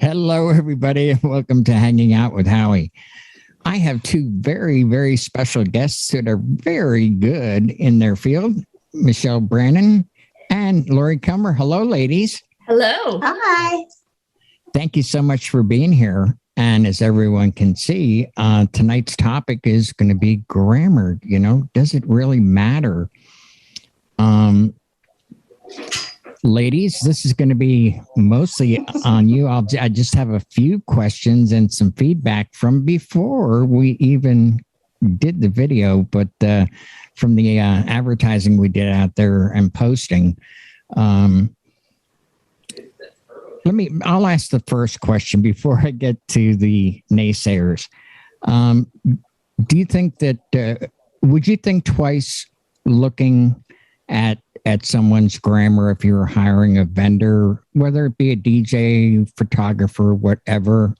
Hello, everybody, and welcome to Hanging Out with Howie. I have two very, very special guests that are very good in their field, Michele Brannan and Lori Kilmer. Hello, ladies. Hello. Hi. Thank you so much for being here. And as everyone can see, tonight's topic is going to be grammar. You know, does it really matter? Ladies, this is going to be mostly on you. I just have a few questions and some feedback from before we even did the video, but from the advertising we did out there and posting. I'll ask the first question before I get to the naysayers. Do you think that, would you think twice looking at someone's grammar if you're hiring a vendor, whether it be a DJ, photographer, whatever,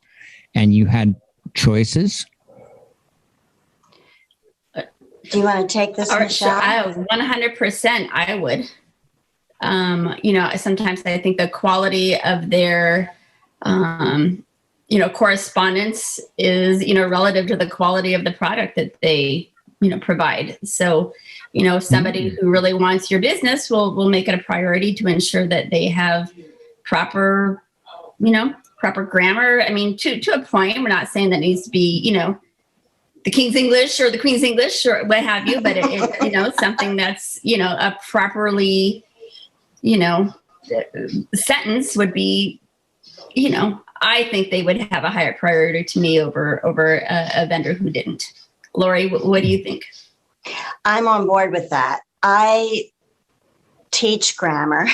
and you had choices? Do you want to take this, Michele? 100% I would. Sometimes I think the quality of their, correspondence is, relative to the quality of the product that they, provide. So, somebody who really wants your business will make it a priority to ensure that they have proper grammar. I mean, to a point, we're not saying that needs to be, the King's English or the Queen's English or what have you, but it something that's, a properly, sentence would be, I think they would have a higher priority to me over a vendor who didn't. Lori, what do you think? I'm on board with that. I teach grammar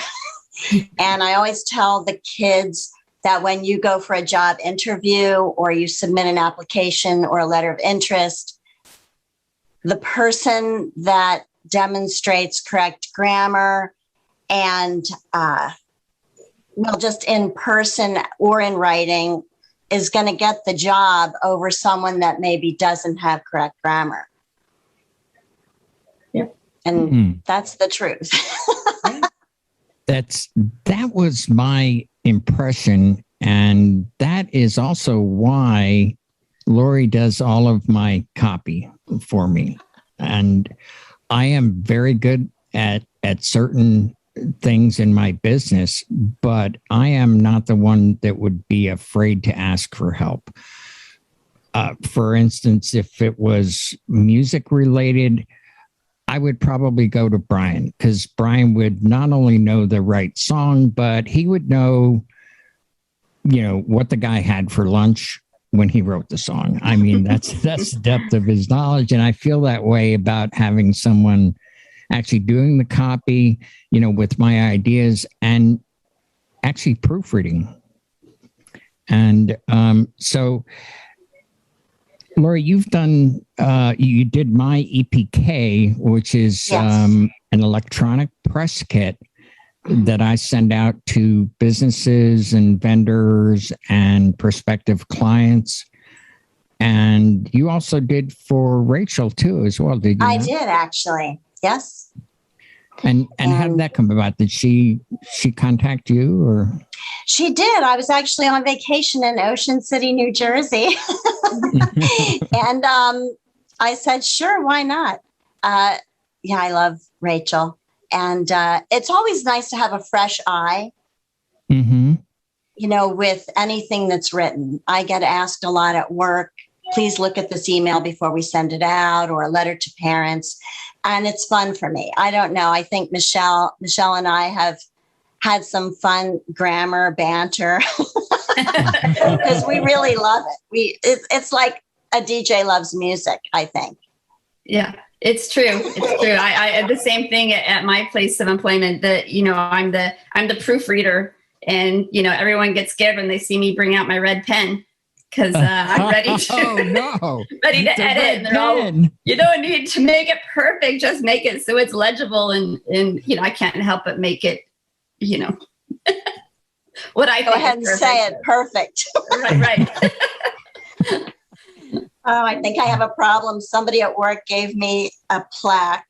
and I always tell the kids that when you go for a job interview or you submit an application or a letter of interest, the person that demonstrates correct grammar and, just in person or in writing is going to get the job over someone that maybe doesn't have correct grammar. Yep. And that's the truth. That was my impression. And that is also why Lori does all of my copy for me. And I am very good at certain things in my business, but I am not the one that would be afraid to ask for help. For instance, if it was music related, I would probably go to Brian, because Brian would not only know the right song, but he would know, what the guy had for lunch when he wrote the song. I mean, that's the depth of his knowledge. And I feel that way about having someone actually doing the copy, with my ideas and actually proofreading. And so, Lori, you've done, you did my EPK, which is an electronic press kit that I send out to businesses and vendors and prospective clients. And you also did for Rachel too, as well, did you? I did actually. Yes. And how did that come about? Did she contact you or? She did. I was actually on vacation in Ocean City, New Jersey. And I said, sure, why not? I love Rachel. And it's always nice to have a fresh eye, with anything that's written. I get asked a lot at work, please look at this email before we send it out, or a letter to parents. And it's fun for me. I don't know. I think Michele and I have had some fun grammar banter because we really love it. It's like a DJ loves music, I think. Yeah, it's true. It's true. I had the same thing at my place of employment. That I'm the proofreader, and everyone gets scared when they see me bring out my red pen. Because I'm ready to, ready to edit. And they're all, you don't need to make it perfect. Just make it so it's legible. And I can't help but make it, what I think. Go ahead and say it perfect. Right. Oh, I think I have a problem. Somebody at work gave me a plaque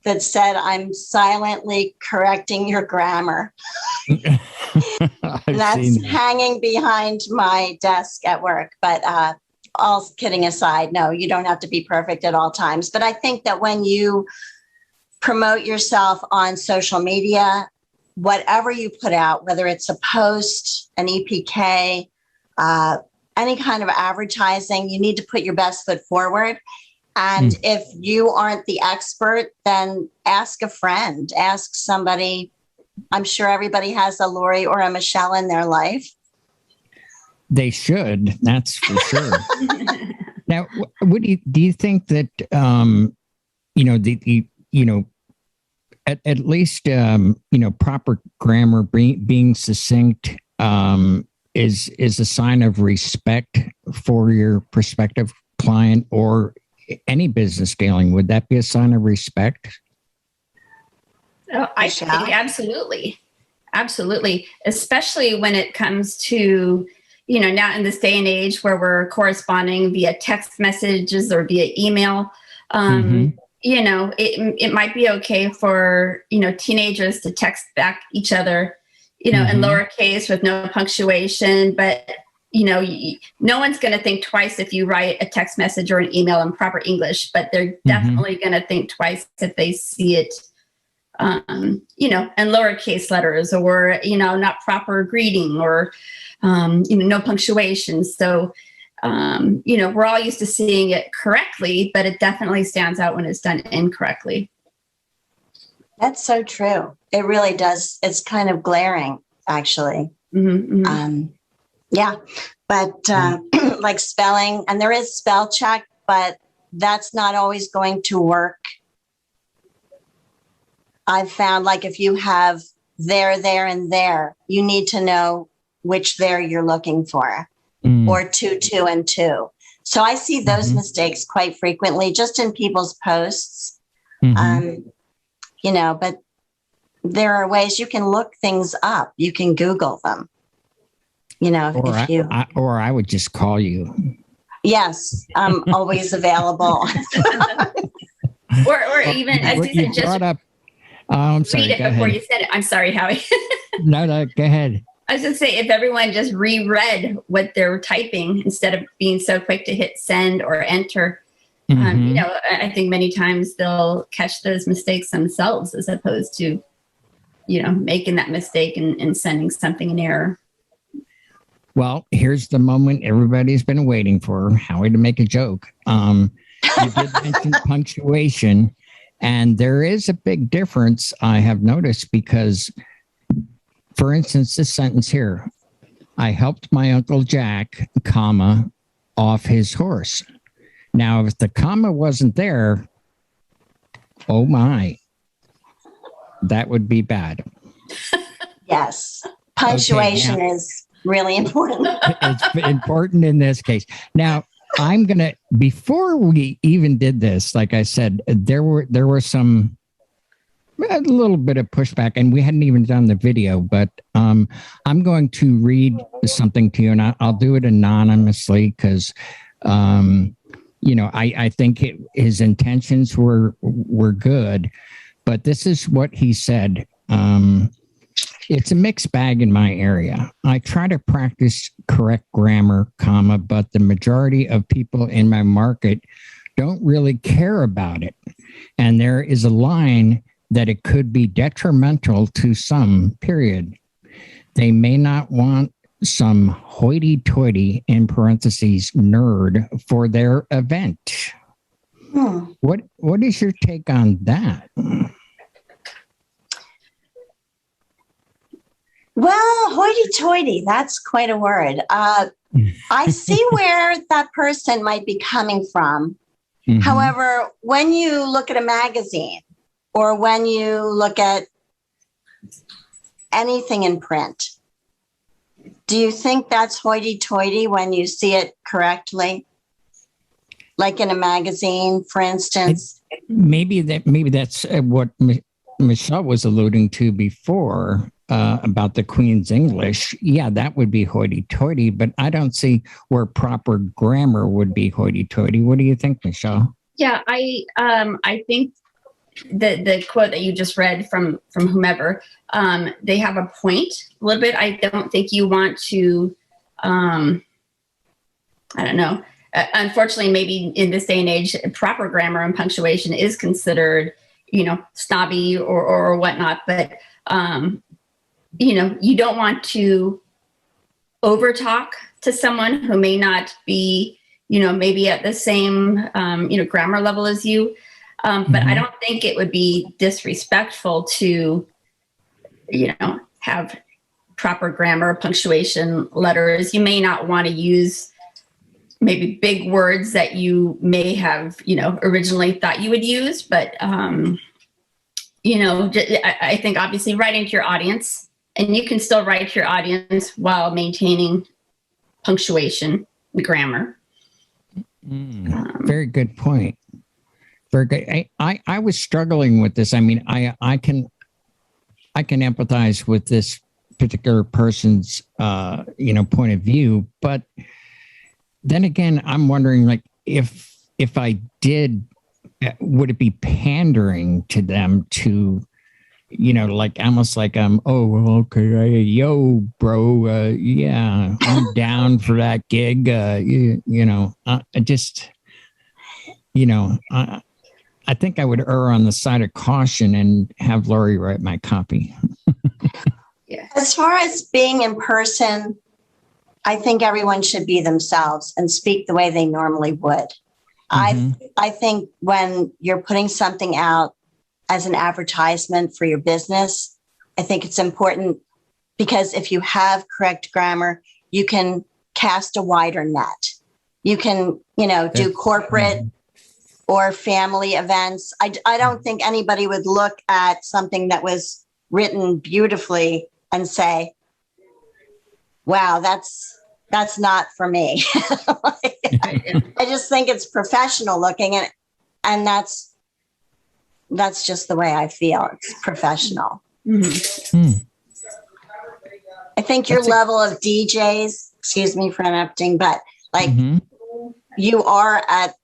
that said, I'm silently correcting your grammar. And that's hanging behind my desk at work. But all kidding aside, no, you don't have to be perfect at all times. But I think that when you promote yourself on social media, whatever you put out, whether it's a post, an EPK, any kind of advertising, you need to put your best foot forward. And if you aren't the expert, then ask a friend, ask somebody. I'm sure everybody has a Lori or a Michele in their life. They should. That's for sure. Now, what do you think that at least proper grammar, being succinct, is a sign of respect for your prospective client or any business dealing? Would that be a sign of respect? Oh, I think absolutely. Absolutely. Especially when it comes to, now in this day and age where we're corresponding via text messages or via email, it might be okay for, teenagers to text back each other, in lowercase with no punctuation, but no one's going to think twice if you write a text message or an email in proper English, but they're definitely going to think twice if they see it, in lowercase letters or, not proper greeting or, no punctuation. So, we're all used to seeing it correctly, but it definitely stands out when it's done incorrectly. That's so true. It really does. It's kind of glaring, actually. Yeah, but like spelling, and there is spell check, but that's not always going to work. I've found, like, if you have there, and there, you need to know which there you're looking for, or two, and two. So I see those mistakes quite frequently just in people's posts. But there are ways you can look things up. You can Google them. Or I would just call you. Yes, I'm always available. or even, as you said, just I'm sorry, read it before you said it. I'm sorry, Howie. No, go ahead. I was going to say, if everyone just reread what they're typing instead of being so quick to hit send or enter, I think many times they'll catch those mistakes themselves as opposed to, making that mistake and sending something in error. Well, here's the moment everybody's been waiting for, Howie to make a joke. You did mention punctuation, and there is a big difference I have noticed because, for instance, this sentence here, I helped my Uncle Jack, comma, off his horse. Now, if the comma wasn't there, oh my, that would be bad. Yes. Punctuation is really important. It's important in this case. Now, I'm going to, before we even did this, like I said, there were some, a little bit of pushback, and we hadn't even done the video, but I'm going to read something to you, and I'll do it anonymously because, I think his intentions were good, but this is what he said. It's a mixed bag in my area. I try to practice correct grammar, comma, but the majority of people in my market don't really care about it. And there is a line that it could be detrimental to some, period. They may not want some hoity-toity, in parentheses, nerd for their event. What is your take on that? Well, hoity-toity, that's quite a word. I see where that person might be coming from. However, when you look at a magazine or when you look at anything in print, do you think that's hoity-toity when you see it correctly? Like in a magazine, for instance? Maybe that's what Michele was alluding to before. About the Queen's English, yeah, that would be hoity-toity, but I don't see where proper grammar would be hoity-toity. What do you think, Michele? Yeah, I think the quote that you just read from whomever, they have a point a little bit. I don't think you want to, I don't know. Unfortunately, maybe in this day and age, proper grammar and punctuation is considered, snobby or whatnot. But, you don't want to overtalk to someone who may not be, maybe at the same, grammar level as you. But I don't think it would be disrespectful to, have proper grammar, punctuation, letters. You may not want to use maybe big words that you may have, originally thought you would use. But, I think obviously writing to your audience, and you can still write to your audience while maintaining punctuation and grammar. Very good point. Very good. I was struggling with this. I mean, I can empathize with this particular person's, point of view, but then again, I'm wondering, like, if I did, would it be pandering to them to, like almost like oh well, okay, yo, bro, yeah, I'm down for that gig. I think I would err on the side of caution and have Lori write my copy. Yeah. As far as being in person, I think everyone should be themselves and speak the way they normally would. I think when you're putting something out as an advertisement for your business, I think it's important because if you have correct grammar, you can cast a wider net. You can, do corporate or family events. I don't think anybody would look at something that was written beautifully and say, wow, that's not for me. I just think it's professional looking, and that's just the way I feel. It's professional. I think your level of DJs, excuse me for interrupting, but like you are at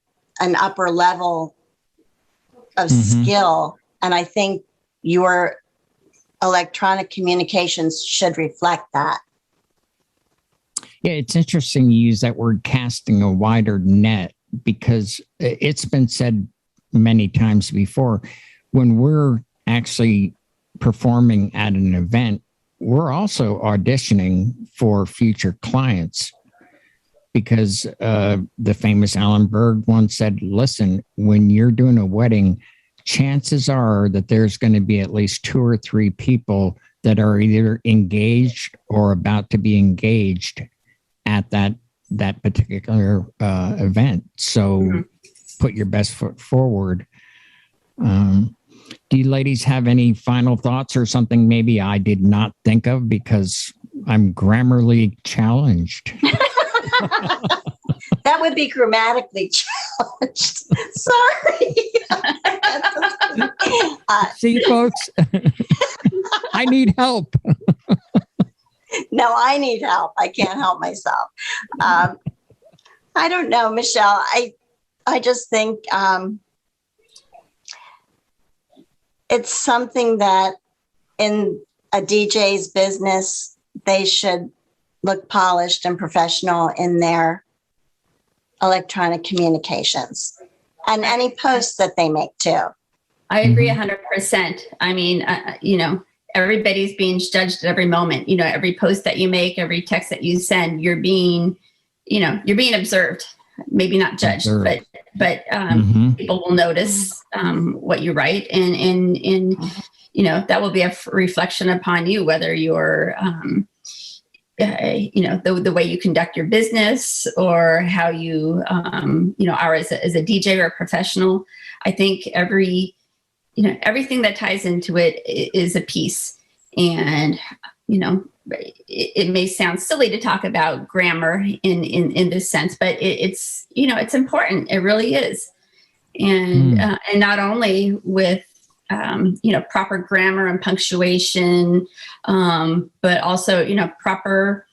an upper level of skill. And I think your electronic communications should reflect that. Yeah, it's interesting you use that word, casting a wider net, because it's been said many times before, when we're actually performing at an event, we're also auditioning for future clients, because the famous Alan Berg once said, listen, when you're doing a wedding, chances are that there's going to be at least 2 or 3 people that are either engaged or about to be engaged at that particular event. So put your best foot forward. Do you ladies have any final thoughts or something maybe I did not think of because I'm grammarly challenged? That would be grammatically challenged. Sorry. See, folks, I need help. No, I need help. I can't help myself. I don't know, Michele. I just think it's something that in a DJ's business, they should look polished and professional in their electronic communications and any posts that they make too. I agree 100%. I mean, everybody's being judged at every moment. Every post that you make, every text that you send, you're being observed. Maybe not judged, but people will notice what you write, and that will be a reflection upon you, whether you're the way you conduct your business or how you are as a DJ or a professional. I think everything that ties into it is a piece. And, it may sound silly to talk about grammar in this sense, but it's important. It really is. And not only with, proper grammar and punctuation, but also, proper,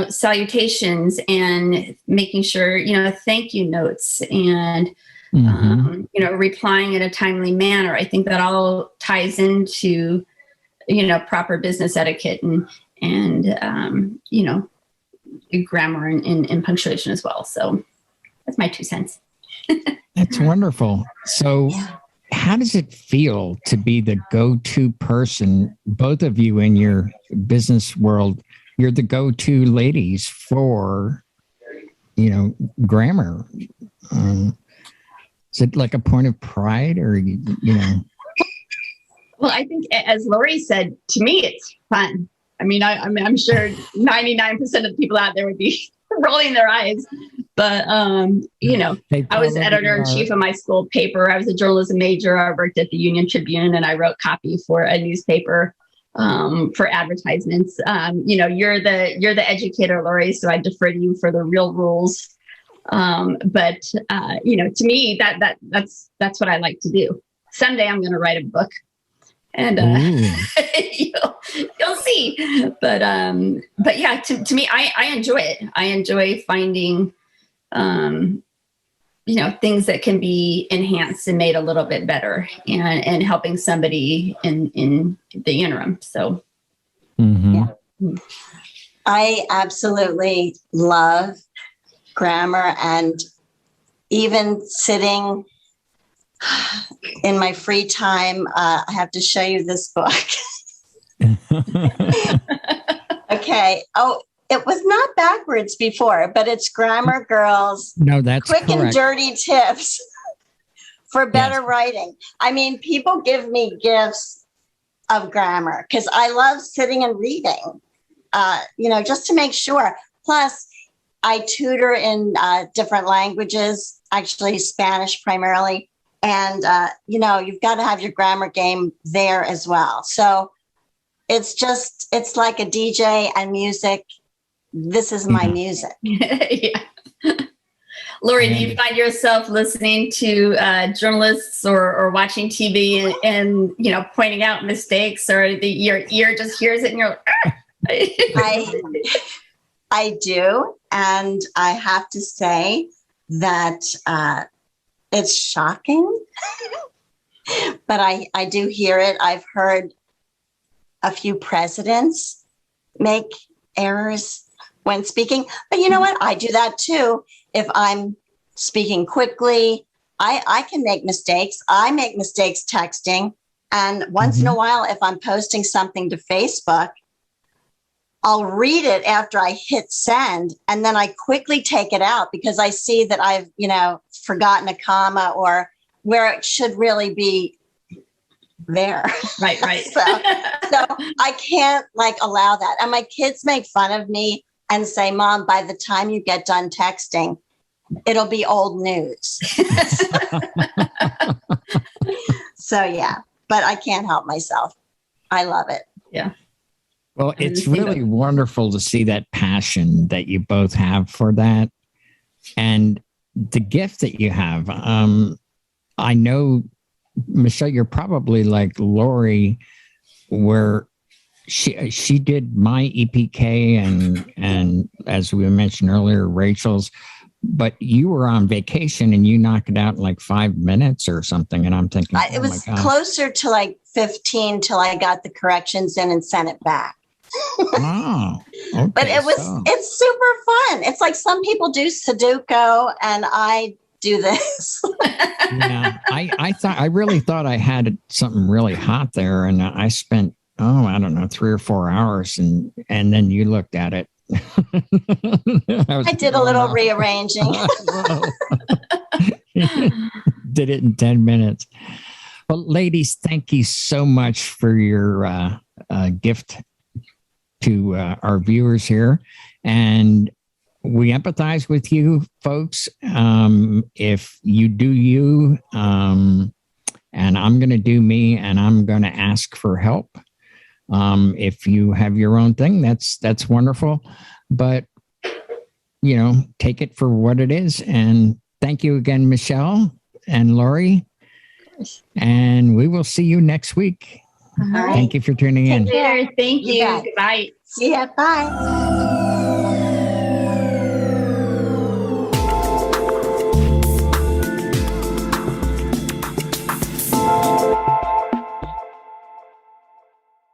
salutations and making sure, thank you notes and, replying in a timely manner. I think that all ties into, proper business etiquette and grammar and punctuation as well. So that's my 2 cents. That's wonderful. So how does it feel to be the go-to person, both of you in your business world? You're the go-to ladies for, grammar. Is it like a point of pride or, Well, I think, as Lori said, to me, it's fun. I mean, I'm sure 99% of the people out there would be rolling their eyes. But, I was editor-in-chief of my school paper. I was a journalism major. I worked at the Union Tribune, and I wrote copy for a newspaper for advertisements. You're the educator, Lori, so I defer to you for the real rules. But to me, that's what I like to do. Someday I'm going to write a book. And you'll see. But yeah, to me, I enjoy it. I enjoy finding, things that can be enhanced and made a little bit better, and helping somebody in the interim. So, I absolutely love grammar, and even sitting in my free time, I have to show you this book. Okay. Oh, it was not backwards before, but it's Grammar Girls. No, that's quick correct. And dirty tips for better writing. I mean, people give me gifts of grammar because I love sitting and reading, just to make sure. Plus, I tutor in different languages, actually Spanish primarily. And, you've got to have your grammar game there as well. So it's like a DJ and music. This is my music. Yeah. Lori, do you find yourself listening to journalists or watching TV and pointing out mistakes, or your ear just hears it and you're like, I do. And I have to say that it's shocking, but I do hear it. I've heard a few presidents make errors when speaking, but you know what? I do that too. If I'm speaking quickly, I can make mistakes. I make mistakes texting. And once in a while, if I'm posting something to Facebook, I'll read it after I hit send, and then I quickly take it out because I see that I've, forgotten a comma or where it should really be there. Right. so I can't allow that. And my kids make fun of me and say, Mom, by the time you get done texting, it'll be old news. So yeah, but I can't help myself. I love it. Yeah. Well, it's really wonderful to see that passion that you both have for that, and the gift that you have. I know, Michele, you're probably like Lori, where she did my EPK and as we mentioned earlier, Rachel's, but you were on vacation and you knocked it out in like 5 minutes or something. And I'm thinking, it was closer to like 15 till I got the corrections in and sent it back. Oh, okay, but it's super fun. It's like some people do Sudoku and I do this. Yeah, I really thought I had something really hot there, and I spent, I don't know, 3 or 4 hours, and then you looked at it. I did a little rearranging. Did it in 10 minutes. Well, ladies, thank you so much for your gift to our viewers here. And we empathize with you folks. If you do you, and I'm going to do me, and I'm going to ask for help. If you have your own thing, that's wonderful. But, take it for what it is. And thank you again, Michele and Lori. And we will see you next week. All right. Thank you for tuning in. Take care. Thank you. Goodbye. See ya. Bye.